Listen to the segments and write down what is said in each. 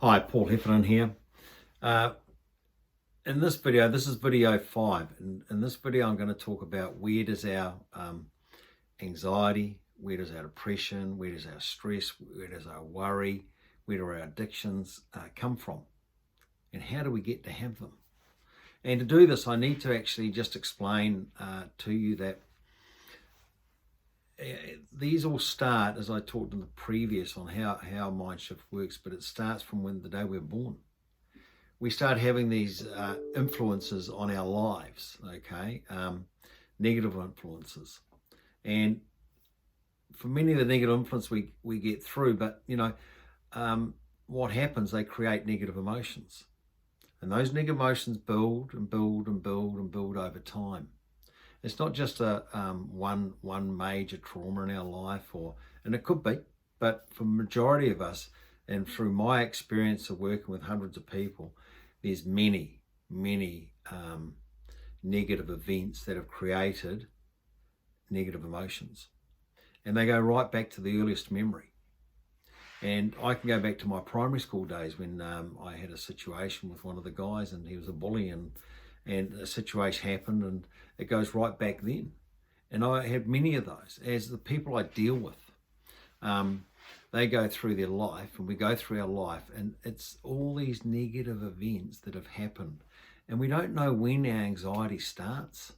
Hi, Paul Heffernan here. In this video, this is video 5. In this video, I'm going to talk about where does our anxiety, where does our depression, where does our stress, where does our worry, where do our addictions come from? And how do we get to have them? And to do this, I need to actually just explain to you that these all start, as I talked in the previous, on how MindShift works, but it starts from the day we're born. We start having these influences on our lives, okay? Negative influences. And for many of the negative influence we get through, but what happens, they create negative emotions. And those negative emotions build and build and build and build over time. It's not just a one major trauma in our life, and it could be, but for the majority of us, and through my experience of working with hundreds of people, there's many negative events that have created negative emotions. And they go right back to the earliest memory. And I can go back to my primary school days when I had a situation with one of the guys, and he was a bully, and a situation happened, and it goes right back then. And I had many of those. As the people I deal with, they go through their life, and we go through our life, and it's all these negative events that have happened. And we don't know when our anxiety starts.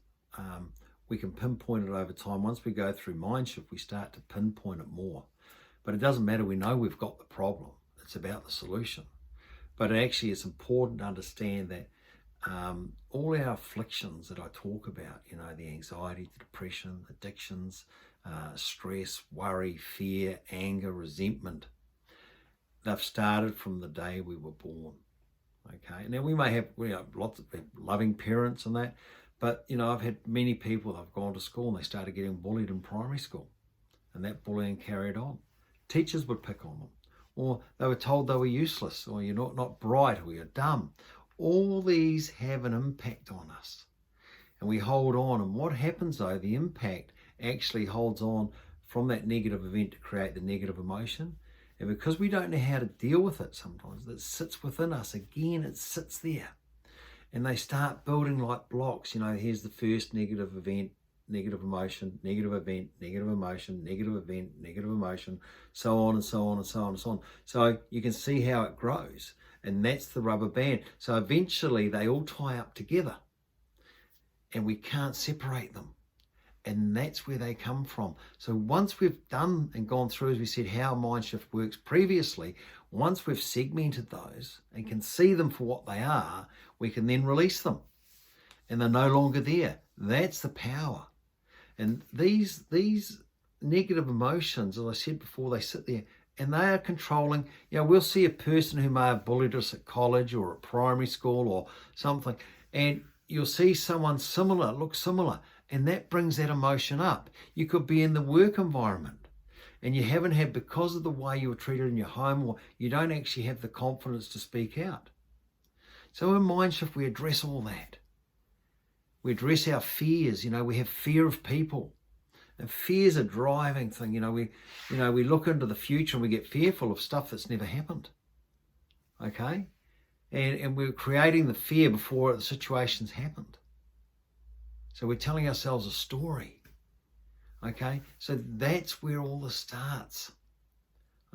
We can pinpoint it over time. Once we go through MindShift, we start to pinpoint it more. But it doesn't matter. We know we've got the problem. It's about the solution. But actually, it's important to understand that all our afflictions that I talk about, the anxiety, the depression, addictions, stress, worry, fear, anger, resentment, they've started from the day we were born. Okay, now we may have lots of loving parents and that, but I've had many people that have gone to school and they started getting bullied in primary school, and that bullying carried on. Teachers would pick on them, or they were told they were useless, or you're not bright, or you're dumb. All these have an impact on us, and we hold on. And what happens though, the impact actually holds on from that negative event to create the negative emotion. And because we don't know how to deal with it, sometimes it sits within us. Again, it sits there, and they start building like blocks. Here's the first negative event, negative emotion, negative event, negative emotion, negative event, negative emotion, so on and so on and so on and so on. So you can see how it grows. And that's the rubber band. So eventually they all tie up together, and we can't separate them. And that's where they come from. So once we've done and gone through, as we said, how MindShift works previously, once we've segmented those and can see them for what they are, we can then release them. And they're no longer there. That's the power. And these negative emotions, as I said before, they sit there, and they are controlling. We'll see a person who may have bullied us at college or at primary school or something, and you'll see someone similar, look similar, and that brings that emotion up. You could be in the work environment, and you haven't had, because of the way you were treated in your home, or you don't actually have the confidence to speak out. So in MindShift, we address all that. We address our fears. We have fear of people. And fear's a driving thing. We look into the future and we get fearful of stuff that's never happened. Okay? And we're creating the fear before the situation's happened. So we're telling ourselves a story. Okay? So that's where all this starts.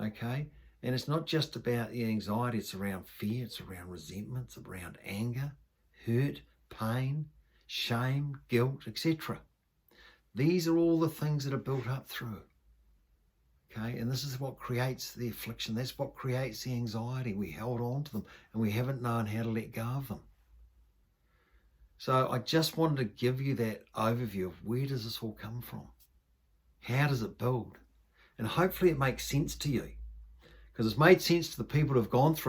Okay? And it's not just about the anxiety. It's around fear. It's around resentment. It's around anger, hurt, pain, shame, guilt, etc. These are all the things that are built up through. Okay, and this is what creates the affliction. That's what creates the anxiety. We held on to them, and we haven't known how to let go of them. So I just wanted to give you that overview of where does this all come from? How does it build? And hopefully it makes sense to you, because it's made sense to the people who have gone through